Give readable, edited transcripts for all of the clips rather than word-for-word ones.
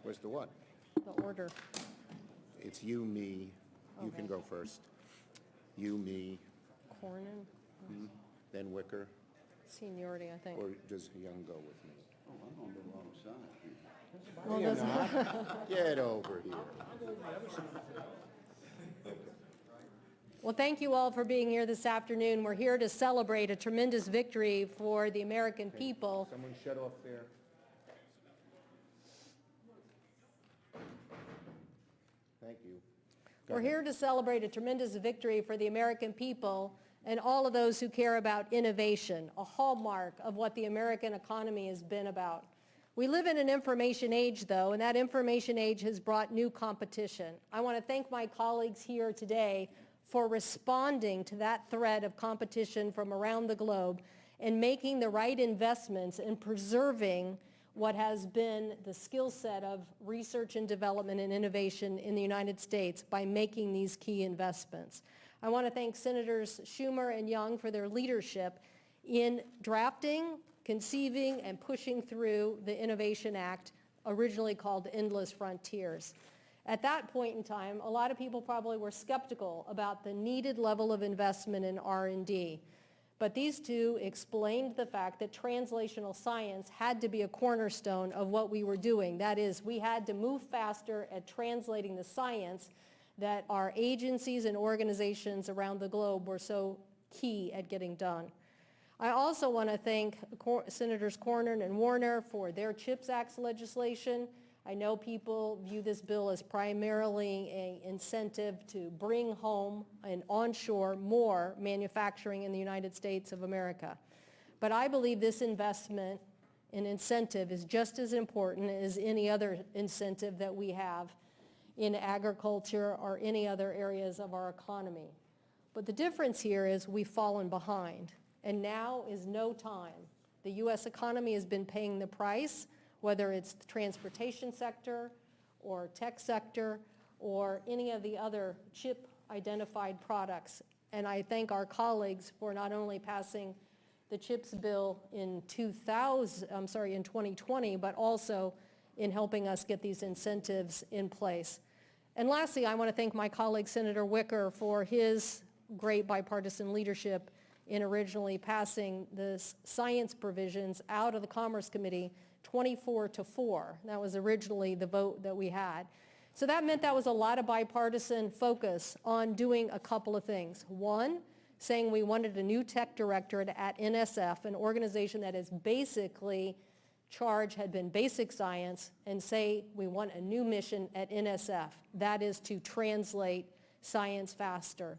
Where's the what? the order? It's you, me. You Okay. can go first. You, me, Cornyn? then Wicker, Seniority, I think. or does Young go with me? Oh, I'm on the wrong side. Well, You're that's- not. Get over here. Well, thank you all for being here this afternoon. We're here to celebrate a tremendous victory for the American people. Someone shut off there. Thank you. Go We're ahead. here to celebrate a tremendous victory for the American people and all of those who care about innovation, a hallmark of what the American economy has been about. We live in an information age, though, and that information age has brought new competition. I want to thank my colleagues here today for responding to that threat of competition from around the globe and making the right investments and preserving what has been the skill set of research and development and innovation in the United States by making these key investments. I want to thank Senators Schumer and Young for their leadership in drafting, conceiving, and pushing through the Innovation Act, originally called Endless Frontiers. At that point in time, a lot of people probably were skeptical about the needed level of investment in R&D. But these two explained the fact that translational science had to be a cornerstone of what we were doing. That is, we had to move faster at translating the science that our agencies and organizations around the globe were so key at getting done. I also want to thank Senators Cornyn and Warner for their CHIPS Act legislation. I know people view this bill as primarily an incentive to bring home and onshore more manufacturing in the United States of America. But I believe this investment and incentive is just as important as any other incentive that we have in agriculture or any other areas of our economy. But the difference here is we've fallen behind, and now is no time. The U.S. economy has been paying the price, whether it's the transportation sector or tech sector or any of the other chip-identified products. And I thank our colleagues for not only passing the CHIPS bill in 2020, but also in helping us get these incentives in place. And lastly, I want to thank my colleague, Senator Wicker, for his great bipartisan leadership in originally passing the science provisions out of the Commerce Committee 24-4. That was originally the vote that we had. So that meant that was a lot of bipartisan focus on doing a couple of things. One, saying we wanted a new tech directorate at NSF, an organization that is basically charge had been basic science, and say we want a new mission at NSF. That is to translate science faster.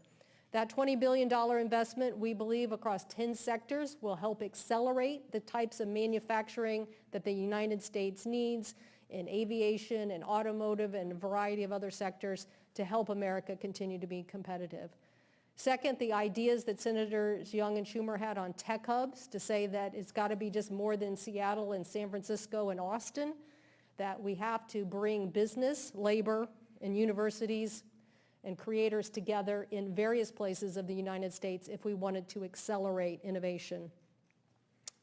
That $20 billion investment, we believe, across 10 sectors will help accelerate the types of manufacturing that the United States needs in aviation and automotive and a variety of other sectors to help America continue to be competitive. Second, the ideas that Senators Young and Schumer had on tech hubs to say that it's got to be just more than Seattle and San Francisco and Austin, that we have to bring business, labor, and universities and creators together in various places of the United States if we wanted to accelerate innovation.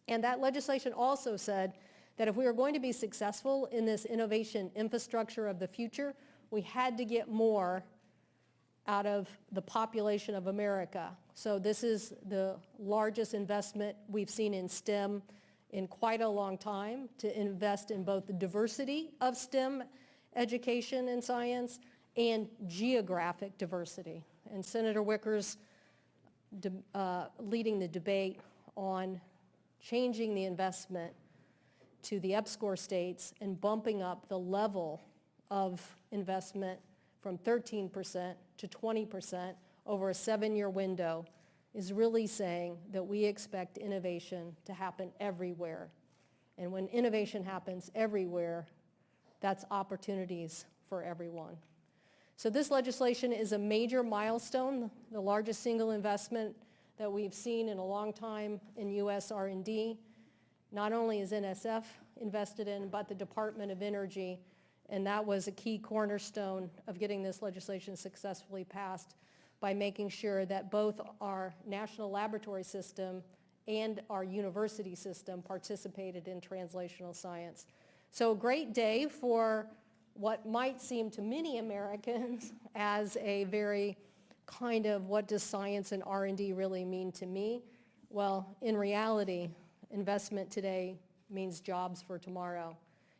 And that legislation also said that if we were going to be successful in this innovation infrastructure of the future, we had to get more out of the population of America. So this is the largest investment we've seen in STEM in quite a long time, to invest in both the diversity of STEM education and science and geographic diversity. And Senator Wicker's leading the debate on changing the investment to the EPSCoR states and bumping up the level of investment from 13% to 20% over a 7-year window is really saying that we expect innovation to happen everywhere. And when innovation happens everywhere, that's opportunities for everyone. So this legislation is a major milestone, the largest single investment that we've seen in a long time in U.S. R&D. Not only is NSF invested in, but the Department of Energy, and that was a key cornerstone of getting this legislation successfully passed by making sure that both our national laboratory system and our university system participated in translational science. So a great day for what might seem to many Americans as a very kind of what does science and R&D really mean to me? Well, in reality, investment today means jobs for tomorrow.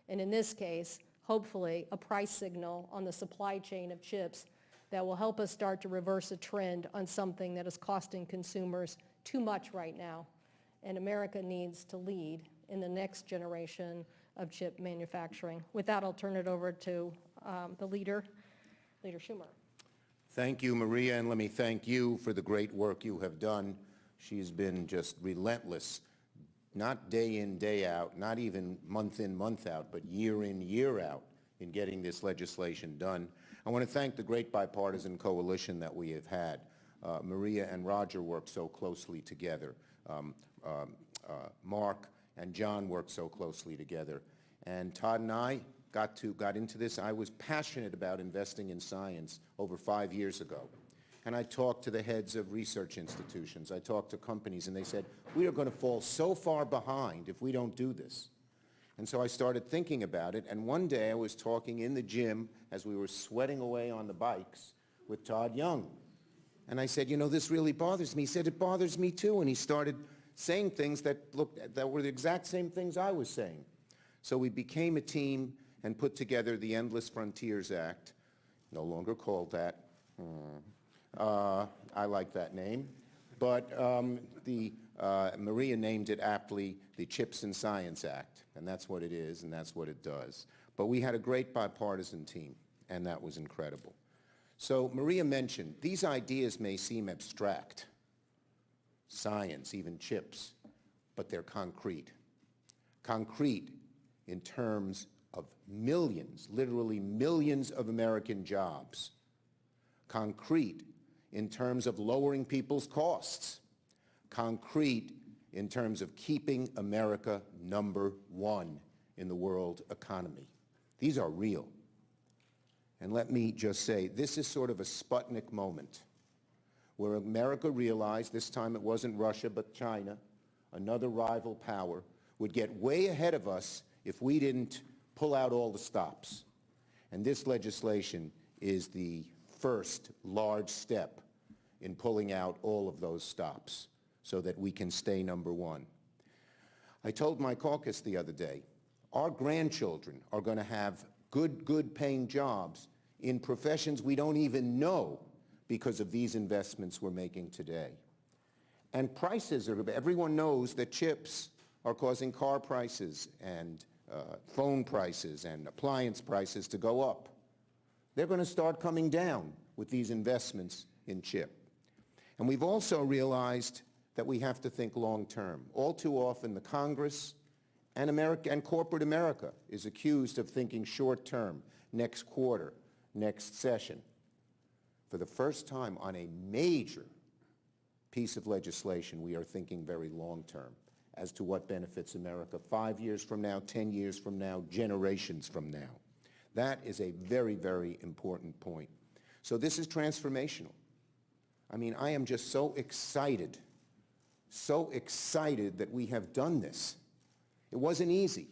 And in this case, hopefully, a price signal on the supply chain of chips that will help us start to reverse a trend on something that is costing consumers too much right now. And America needs to lead in the next generation of chip manufacturing. With that, I'll turn it over to the leader, Leader Schumer. Thank you, Maria, and let me thank you for the great work you have done. She's been just relentless, not day in, day out, not even month in, month out, but year in, year out in getting this legislation done. I want to thank the great bipartisan coalition that we have had. Maria and Roger worked so closely together. Mark and John worked so closely together. And Todd and I got into this. I was passionate about investing in science over 5 years ago. And I talked to the heads of research institutions. I talked to companies, and they said, we are going to fall so far behind if we don't do this. And so I started thinking about it, and one day I was talking in the gym as we were sweating away on the bikes with Todd Young. And I said, you know, this really bothers me. He said, it bothers me too. And he started saying things that were the exact same things I was saying. So we became a team and put together the Endless Frontiers Act, no longer called that. I like that name. But Maria named it aptly the Chips and Science Act, and that's what it is, and that's what it does. But we had a great bipartisan team, and that was incredible. So Maria mentioned, these ideas may seem abstract, science, even chips, but they're concrete. Concrete in terms of millions, literally millions of American jobs. Concrete in terms of lowering people's costs. Concrete in terms of keeping America #1 in the world economy. These are real. And let me just say, this is sort of a Sputnik moment where America realized, this time it wasn't Russia but China, another rival power, would get way ahead of us if we didn't pull out all the stops. And this legislation is the first large step in pulling out all of those stops so that we can stay #1. I told my caucus the other day, our grandchildren are going to have good paying jobs in professions we don't even know because of these investments we're making today. And prices are, everyone knows that chips are causing car prices and phone prices and appliance prices to go up. They're going to start coming down with these investments in chip. And we've also realized that we have to think long term. All too often the Congress and America and corporate America is accused of thinking short term, next quarter, next session. For the first time on a major piece of legislation, we are thinking very long term as to what benefits America 5 years from now, 10 years from now, generations from now. That is a very, very important point. So this is transformational. I mean, I am just so excited that we have done this. It wasn't easy.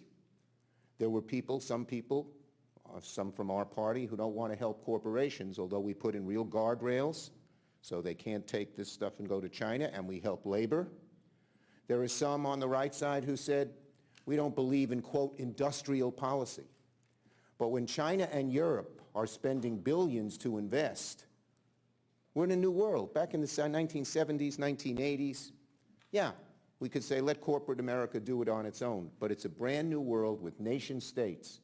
There were some people, some from our party, who don't want to help corporations, although we put in real guardrails so they can't take this stuff and go to China, and we help labor. There are some on the right side who said, we don't believe in, quote, industrial policy. But when China and Europe are spending billions to invest, we're in a new world. Back in the 1970s, 1980s, yeah, we could say let corporate America do it on its own. But it's a brand new world with nation states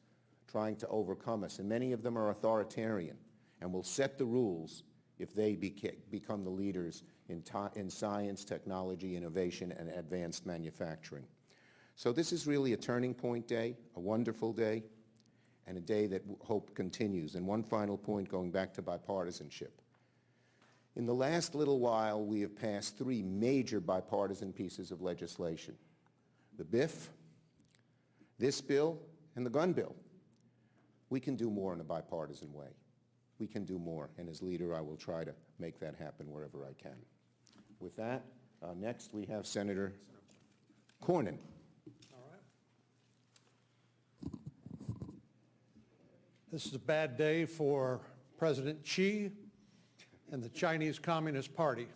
trying to overcome us. And many of them are authoritarian and will set the rules if they become the leaders in science, technology, innovation, and advanced manufacturing. So this is really a turning point day, a wonderful day, and a day that hope continues. And one final point, going back to bipartisanship. In the last little while, we have passed 3 major bipartisan pieces of legislation: the BIF, this bill, and the gun bill. We can do more in a bipartisan way. We can do more, and as leader, I will try to make that happen wherever I can. With that, next we have Senator Cornyn. All right. This is a bad day for President Xi and the Chinese Communist Party.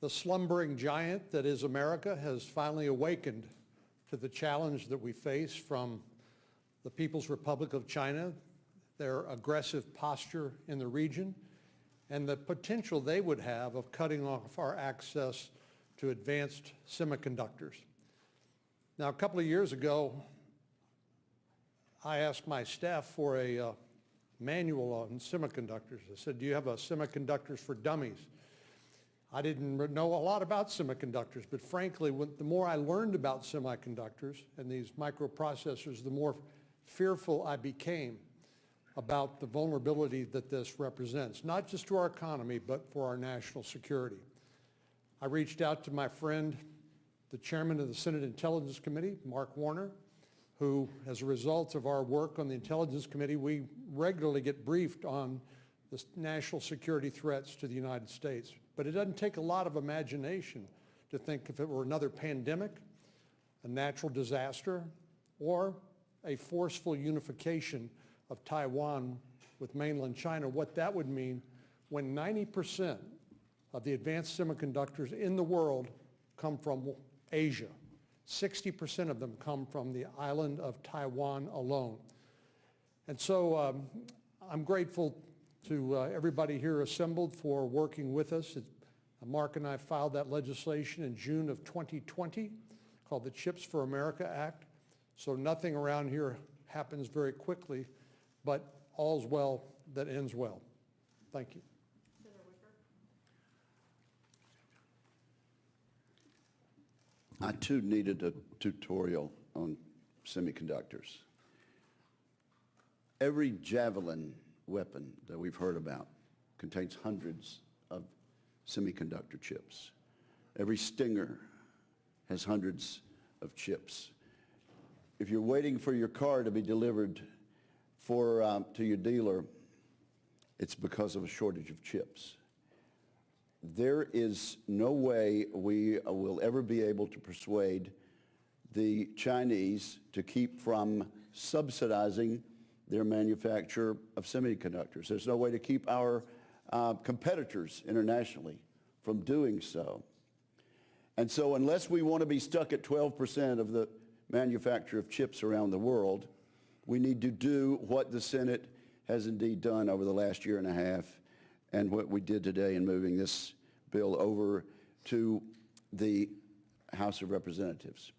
The slumbering giant that is America has finally awakened to the challenge that we face from the People's Republic of China, their aggressive posture in the region, and the potential they would have of cutting off our access to advanced semiconductors. Now, a couple of years ago, I asked my staff for a manual on semiconductors. I said, do you have a semiconductors for dummies? I didn't know a lot about semiconductors, but frankly, the more I learned about semiconductors and these microprocessors, the more fearful I became about the vulnerability that this represents, not just to our economy, but for our national security. I reached out to my friend, the chairman of the Senate Intelligence Committee, Mark Warner, who, as a result of our work on the Intelligence Committee, we regularly get briefed on the national security threats to the United States. But it doesn't take a lot of imagination to think if it were another pandemic, a natural disaster, or a forceful unification of Taiwan with mainland China, what that would mean when 90% of the advanced semiconductors in the world come from Asia. 60% of them come from the island of Taiwan alone. And so I'm grateful to everybody here assembled for working with us. Mark and I filed that legislation in June of 2020 called the Chips for America Act. So nothing around here happens very quickly, but all's well that ends well. Thank you. I too needed a tutorial on semiconductors. Every Javelin weapon that we've heard about contains hundreds of semiconductor chips. Every Stinger has hundreds of chips. If you're waiting for your car to be delivered to your dealer, it's because of a shortage of chips. There is no way we will ever be able to persuade the Chinese to keep from subsidizing their manufacture of semiconductors. There's no way to keep our competitors internationally from doing so. And so unless we want to be stuck at 12% of the manufacture of chips around the world, we need to do what the Senate has indeed done over the last year and a half, and what we did today in moving this bill over to the House of Representatives.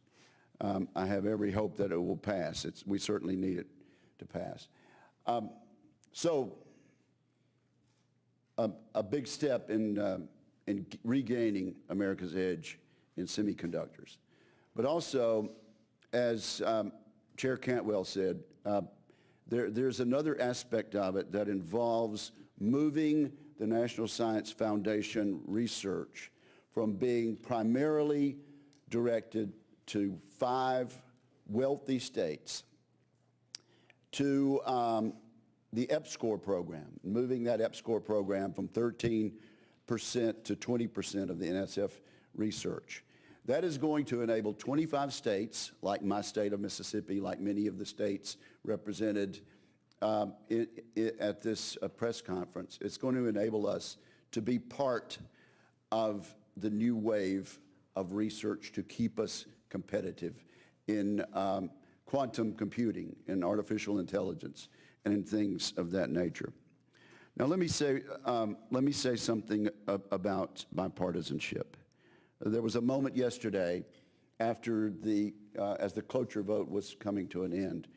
I have every hope that it will pass. We certainly need it to pass. A big step in regaining America's edge in semiconductors. But also, as Chair Cantwell said, there's another aspect of it that involves moving the National Science Foundation research from being primarily directed to 5 wealthy states to the EPSCoR program, moving that EPSCoR program from 13% to 20% of the NSF research. That is going to enable 25 states, like my state of Mississippi, like many of the states represented at this press conference. It's going to enable us to be part of the new wave of research to keep us competitive in quantum computing, in artificial intelligence, and in things of that nature. Now let me say something about bipartisanship. There was a moment yesterday after as the cloture vote was coming to an end,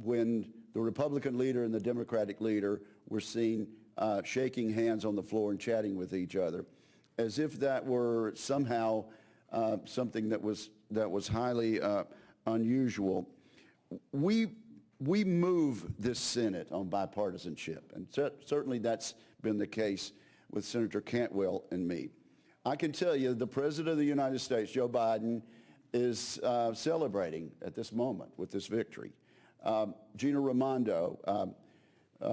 when the Republican leader and the Democratic leader were seen shaking hands on the floor and chatting with each other, as if that were somehow something that was highly unusual. We move this Senate on bipartisanship, and certainly that's been the case with Senator Cantwell and me. I can tell you the President of the United States, Joe Biden, is celebrating at this moment with this victory. Gina Raimondo,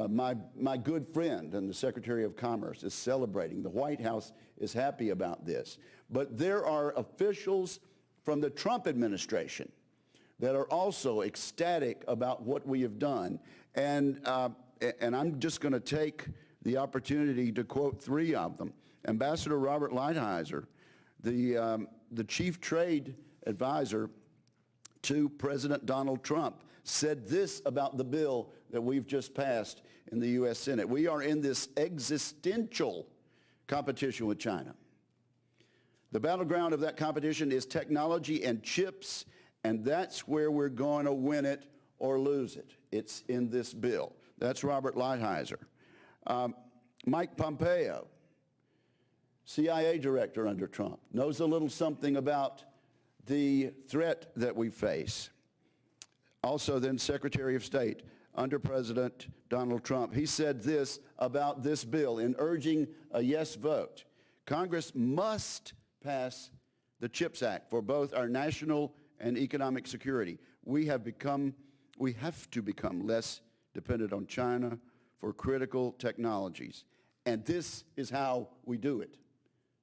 my good friend and the Secretary of Commerce, is celebrating. The White House is happy about this. But there are officials from the Trump administration that are also ecstatic about what we have done. And I'm just going to take the opportunity to quote three of them. Ambassador Robert Lighthizer, the chief trade advisor to President Donald Trump, said this about the bill that we've just passed in the U.S. Senate. We are in this existential competition with China. The battleground of that competition is technology and chips, and that's where we're going to win it or lose it. It's in this bill. That's Robert Lighthizer. Mike Pompeo, CIA director under Trump, knows a little something about the threat that we face. Also then Secretary of State under President Donald Trump. He said this about this bill in urging a yes vote. Congress must pass the CHIPS Act for both our national and economic security. We have to become less dependent on China for critical technologies. And this is how we do it,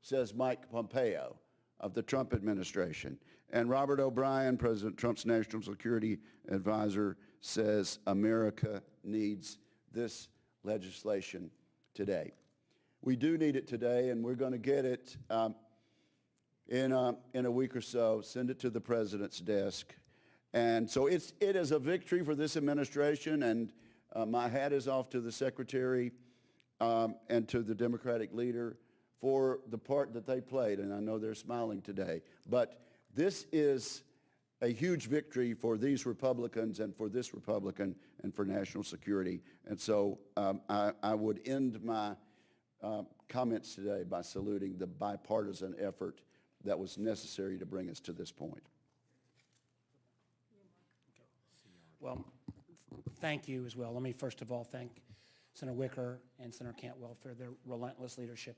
says Mike Pompeo of the Trump administration. And Robert O'Brien, President Trump's national security advisor, says America needs this legislation today. We do need it today, and we're going to get it in a week or so, send it to the president's desk. And so it is a victory for this administration, and my hat is off to the secretary and to the Democratic leader for the part that they played, and I know they're smiling today. But this is a huge victory for these Republicans and for this Republican and for national security. And so I would end my comments today by saluting the bipartisan effort that was necessary to bring us to this point. Well, thank you as well. Let me first of all thank Senator Wicker and Senator Cantwell for their relentless leadership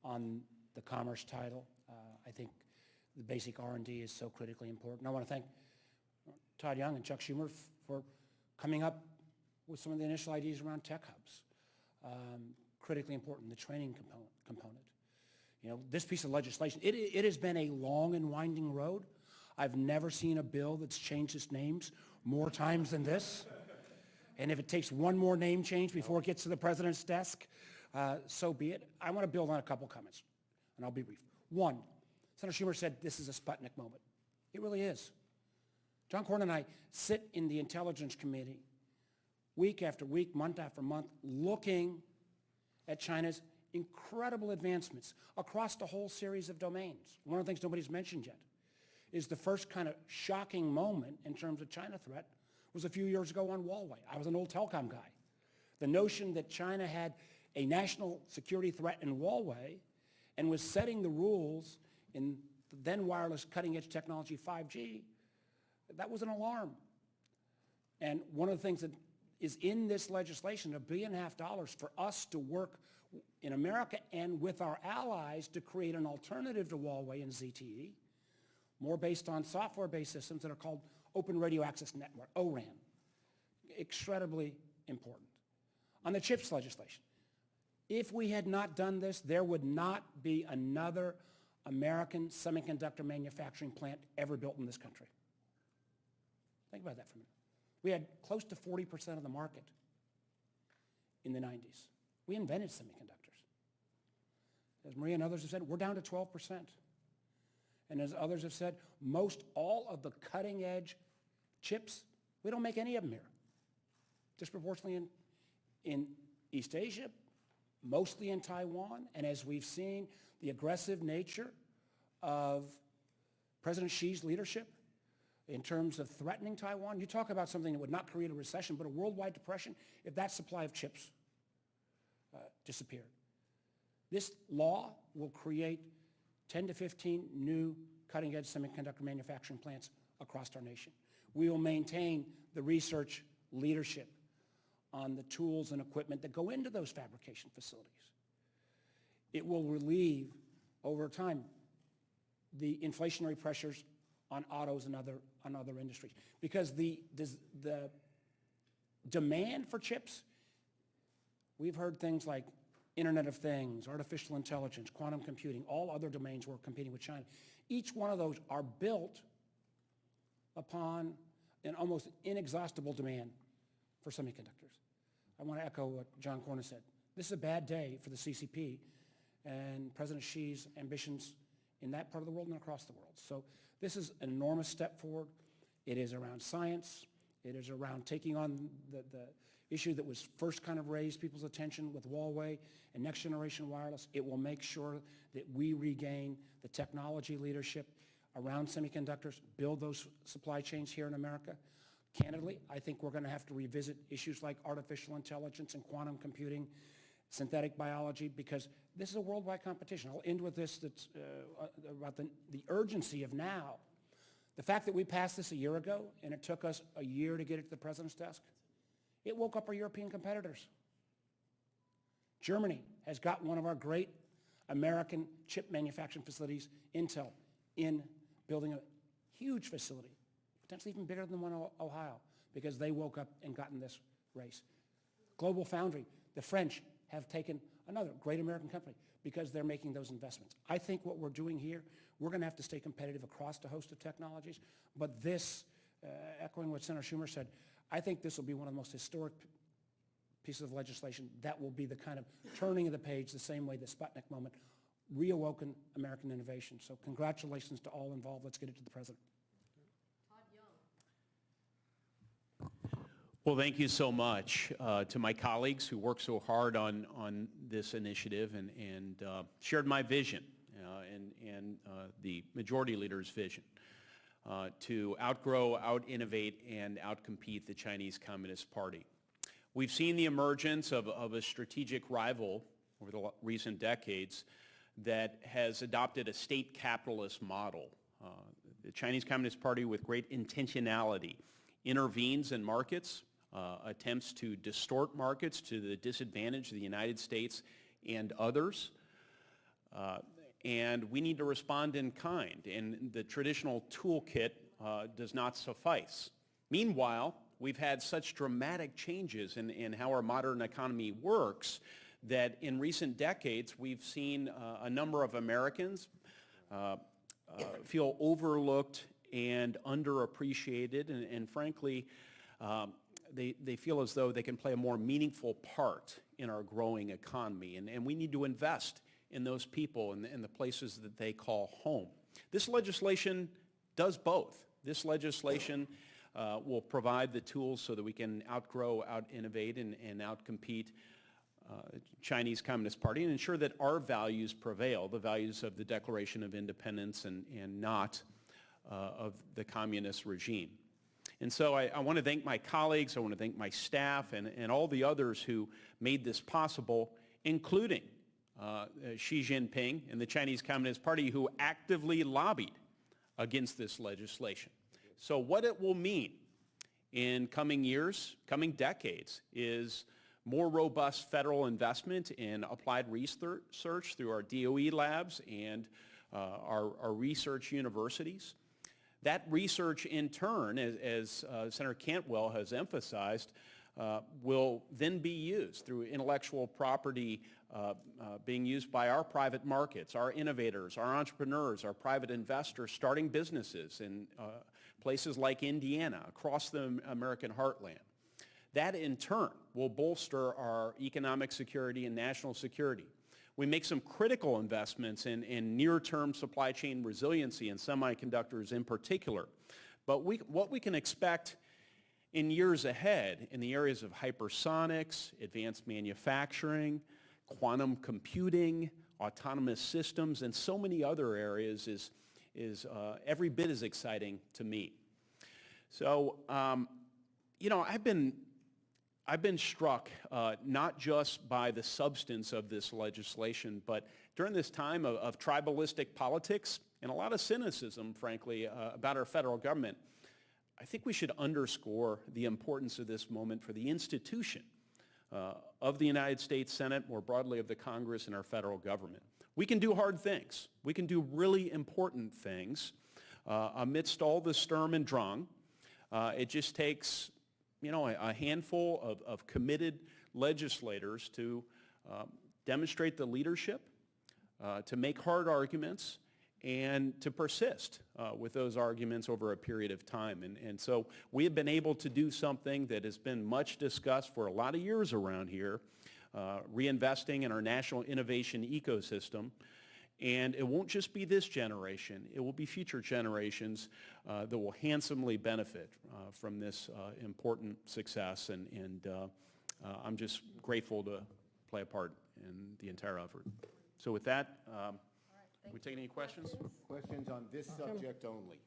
on the commerce title. I think the basic R&D is so critically important. I want to thank Todd Young and Chuck Schumer for coming up with some of the initial ideas around tech hubs. Critically important, the training component. You know, this piece of legislation, it has been a long and winding road. I've never seen a bill that's changed its names more times than this. And if it takes one more name change before it gets to the president's desk, so be it. I want to build on a couple comments, and I'll be brief. One, Senator Schumer said this is a Sputnik moment. It really is. John Cornyn and I sit in the Intelligence Committee week after week, month after month, looking at China's incredible advancements across the whole series of domains. One of the things nobody's mentioned yet is the first kind of shocking moment in terms of China threat was a few years ago on Huawei. I was an old telecom guy. The notion that China had a national security threat in Huawei and was setting the rules in the then wireless cutting-edge technology 5G, that was an alarm. And one of the things that is in this legislation, $1.5 billion for us to work in America and with our allies to create an alternative to Huawei and ZTE, more based on software-based systems that are called Open Radio Access Network, ORAN. Incredibly important. On the CHIPS legislation, if we had not done this, there would not be another American semiconductor manufacturing plant ever built in this country. Think about that for a minute. We had close to 40% of the market in the 90s. We invented semiconductors. As Maria and others have said, we're down to 12%. And as others have said, most all of the cutting edge chips, we don't make any of them here. Disproportionately in East Asia, mostly in Taiwan, and as we've seen, the aggressive nature of President Xi's leadership in terms of threatening Taiwan. You talk about something that would not create a recession, but a worldwide depression if that supply of chips disappeared. This law will create 10 to 15 new cutting-edge semiconductor manufacturing plants across our nation. We will maintain the research leadership on the tools and equipment that go into those fabrication facilities. It will relieve, over time, the inflationary pressures on autos and other industries. Because the demand for chips, we've heard things like Internet of Things, artificial intelligence, quantum computing, all other domains we're competing with China. Each one of those are built upon an almost inexhaustible demand for semiconductors. I want to echo what John Cornyn said. This is a bad day for the CCP and President Xi's ambitions in that part of the world and across the world. So this is an enormous step forward. It is around science. It is around taking on the issue that was first kind of raised people's attention with Huawei and next generation wireless. It will make sure that we regain the technology leadership around semiconductors, build those supply chains here in America. Candidly, I think we're going to have to revisit issues like artificial intelligence and quantum computing, synthetic biology, because this is a worldwide competition. I'll end with this that's about the urgency of now. The fact that we passed this a year ago and it took us a year to get it to the president's desk, it woke up our European competitors. Germany has got one of our great American chip manufacturing facilities, Intel, in building a huge facility, potentially even bigger than the one in Ohio, because they woke up and got in this race. Global Foundry, the French have taken another great American company because they're making those investments. I think what we're doing here, we're going to have to stay competitive across a host of technologies, but this, echoing what Senator Schumer said, I think this will be one of the most historic pieces of legislation that will be the kind of turning of the page the same way the Sputnik moment reawoken American innovation. So congratulations to all involved. Let's get it to the president. Well, thank you so much to my colleagues who worked so hard on this initiative and shared my vision and the Majority Leader's vision to outgrow, out-innovate, and out-compete the Chinese Communist Party. We've seen the emergence of a strategic rival over the recent decades that has adopted a state capitalist model. The Chinese Communist Party, with great intentionality, intervenes in markets, attempts to distort markets to the disadvantage of the United States and others. And we need to respond in kind, and the traditional toolkit does not suffice. Meanwhile, we've had such dramatic changes in how our modern economy works that in recent decades we've seen a number of Americans feel overlooked and underappreciated, and frankly, they feel as though they can play a more meaningful part in our growing economy, and we need to invest in those people and the places that they call home. This legislation does both. This legislation will provide the tools so that we can outgrow, out-innovate, and out-compete Chinese Communist Party and ensure that our values prevail, the values of the Declaration of Independence and not of the communist regime. And so I want to thank my colleagues, I want to thank my staff and all the others who made this possible, including Xi Jinping and the Chinese Communist Party, who actively lobbied against this legislation. So what it will mean in coming years, coming decades, is more robust federal investment in applied research through our DOE labs and our research universities. That research, in turn, as Senator Cantwell has emphasized, will then be used through intellectual property being used by our private markets, our innovators, our entrepreneurs, our private investors starting businesses in places like Indiana, across the American heartland. That, in turn, will bolster our economic security and national security. We make some critical investments in near-term supply chain resiliency and semiconductors in particular. But what we can expect in years ahead in the areas of hypersonics, advanced manufacturing, quantum computing, autonomous systems, and so many other areas is every bit as exciting to me. So, you know, I've been struck not just by the substance of this legislation, but during this time of tribalistic politics and a lot of cynicism, frankly, about our federal government, I think we should underscore the importance of this moment for the institution of the United States Senate, more broadly of the Congress and our federal government. We can do hard things. We can do really important things amidst all the sturm and drang. It just takes, you know, a handful of committed legislators to demonstrate the leadership, to make hard arguments, and to persist with those arguments over a period of time. And so we have been able to do something that has been much discussed for a lot of years around here, reinvesting in our national innovation ecosystem. And it won't just be this generation, it will be future generations that will handsomely benefit from this important success. And I'm just grateful to play a part in the entire effort. So with that, can we take any questions? Questions on this subject only?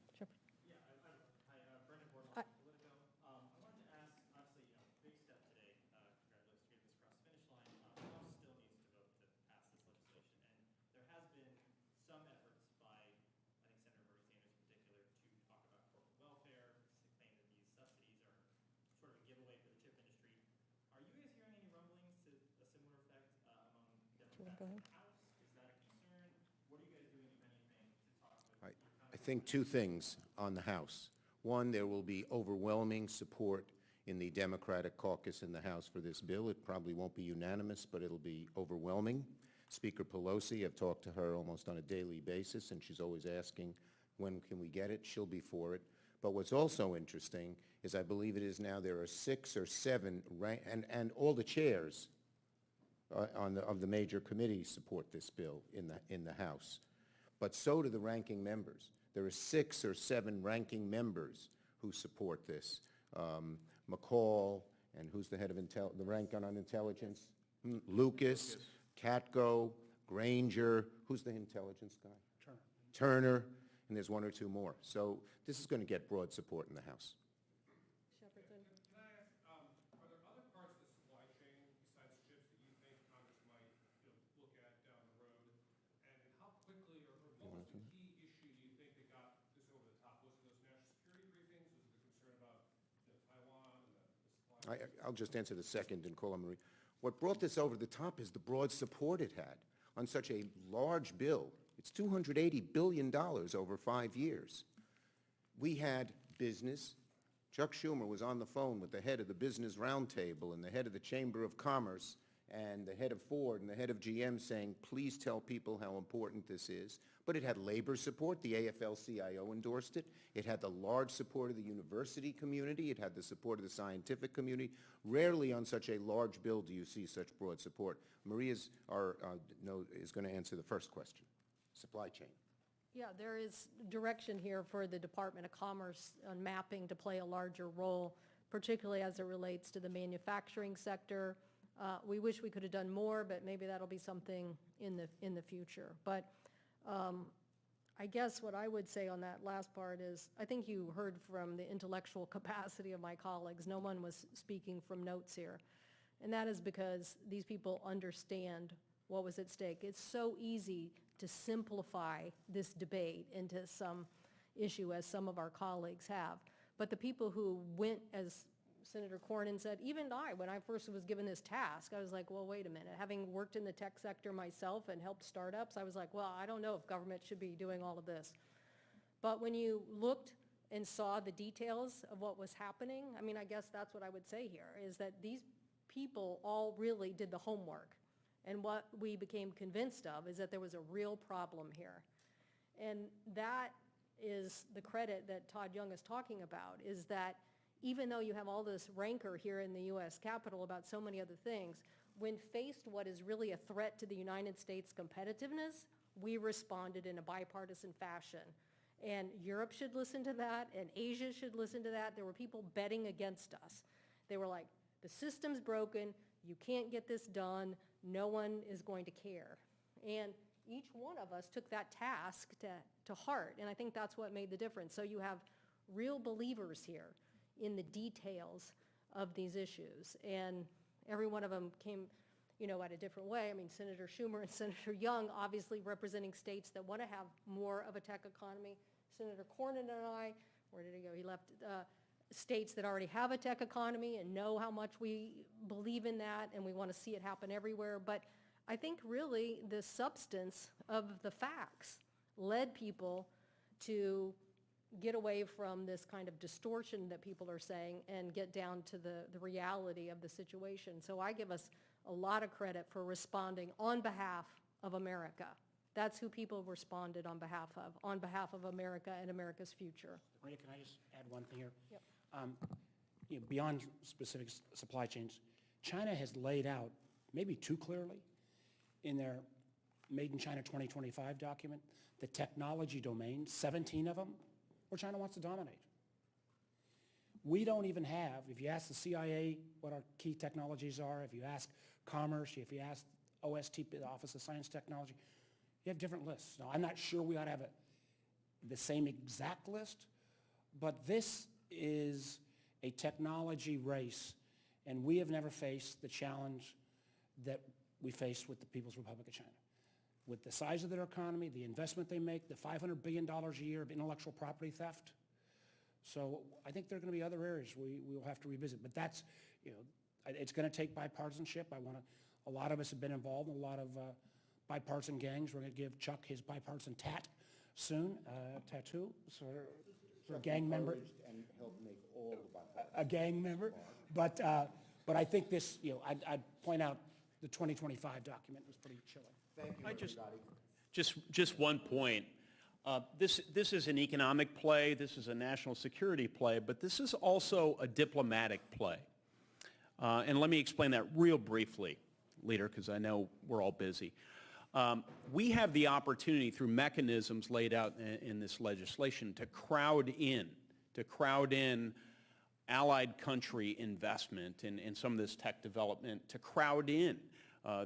I think two things on the House. One, there will be overwhelming support in the Democratic caucus in the House for this bill. It probably won't be unanimous, but it'll be overwhelming. Speaker Pelosi, I've talked to her almost on a daily basis, and she's always asking, when can we get it? She'll be for it. But what's also interesting is I believe it is now there are 6 or 7, and all the chairs of the major committees support this bill in the House. But so do the ranking members. There are 6 or 7 ranking members who support this. McCall, and who's the head of the rank on intelligence? Lucas, Katko, Granger, who's the intelligence guy? Turner, and there's 1 or 2 more. So this is going to get broad support in the House. Can I ask, are there other parts of the supply chain besides chips that you think Congress might look at down the road? And how quickly, or what was the key issue do you think that got this over the top? Was it those national security briefings? Was it the concern about Taiwan and the supply chain? I'll just answer the second and call on Marie. What brought this over the top is the broad support it had on such a large bill. It's $280 billion over 5 years. We had business. Chuck Schumer was on the phone with the head of the Business Roundtable and the head of the Chamber of Commerce and the head of Ford and the head of GM saying, please tell people how important this is. But it had labor support. The AFL-CIO endorsed it. It had the large support of the university community. It had the support of the scientific community. Rarely on such a large bill do you see such broad support. Maria is going to answer the first question, supply chain. Yeah, there is direction here for the Department of Commerce on mapping to play a larger role, particularly as it relates to the manufacturing sector. We wish we could have done more, but maybe that'll be something in the future. But I guess what I would say on that last part is, I think you heard from the intellectual capacity of my colleagues. No one was speaking from notes here. And that is because these people understand what was at stake. It's so easy to simplify this debate into some issue, as some of our colleagues have. But the people who went, as Senator Cornyn said, even I, when I first was given this task, I was like, well, wait a minute. Having worked in the tech sector myself and helped startups, I was like, well, I don't know if government should be doing all of this. But when you looked and saw the details of what was happening, I mean, I guess that's what I would say here, is that these people all really did the homework. And what we became convinced of is that there was a real problem here. And that is the credit that Todd Young is talking about, is that even though you have all this rancor here in the U.S. Capitol about so many other things, when faced what is really a threat to the United States competitiveness, we responded in a bipartisan fashion. And Europe should listen to that, and Asia should listen to that. There were people betting against us. They were like, the system's broken, you can't get this done, no one is going to care. And each one of us took that task to heart, and I think that's what made the difference. So you have real believers here in the details of these issues, and every one of them came, at a different way. I mean, Senator Schumer and Senator Young obviously representing states that want to have more of a tech economy. Senator Cornyn and I, where did he go? He left. States that already have a tech economy and know how much we believe in that, and we want to see it happen everywhere. But I think really the substance of the facts led people to get away from this kind of distortion that people are saying and get down to the reality of the situation. So I give us a lot of credit for responding on behalf of America. That's who people responded on behalf of America and America's future. Maria, can I just add one thing here? Yep. Beyond specific supply chains, China has laid out, maybe too clearly, in their Made in China 2025 document, the technology domains, 17 of them, where China wants to dominate. We don't even have, if you ask the CIA what our key technologies are, if you ask Commerce, if you ask OST, the Office of Science Technology, you have different lists. Now, I'm not sure we ought to have the same exact list, but this is a technology race, and we have never faced the challenge that we faced with the People's Republic of China. With the size of their economy, the investment they make, the $500 billion a year of intellectual property theft. So I think there are going to be other areas we will have to revisit. But that's, it's going to take bipartisanship. A lot of us have been involved in a lot of bipartisan gangs. We're going to give Chuck his bipartisan soon, tattoo, sort of gang member. And help make all the A gang member. But I think this, I'd point out the 2025 document was pretty chilling. Thank you, Just one point. This is an economic play, this is a national security play, but this is also a diplomatic play. And let me explain that real briefly, Leader, because I know we're all busy. We have the opportunity through mechanisms laid out in this legislation to crowd in allied country investment in some of this tech development, to crowd in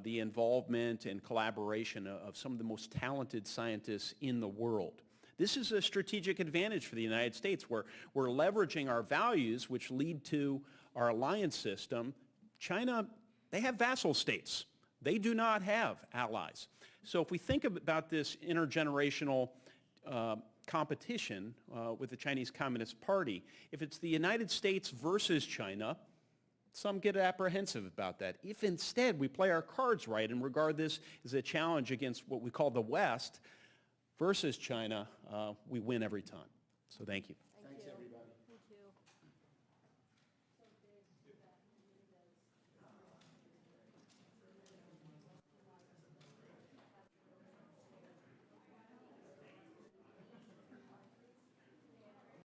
the involvement and collaboration of some of the most talented scientists in the world. This is a strategic advantage for the United States, where we're leveraging our values, which lead to our alliance system. China, they have vassal states. They do not have allies. So if we think about this intergenerational competition with the Chinese Communist Party, if it's the United States versus China, some get apprehensive about that. If instead we play our cards right and regard this as a challenge against what we call the West versus China, we win every time. So thank you.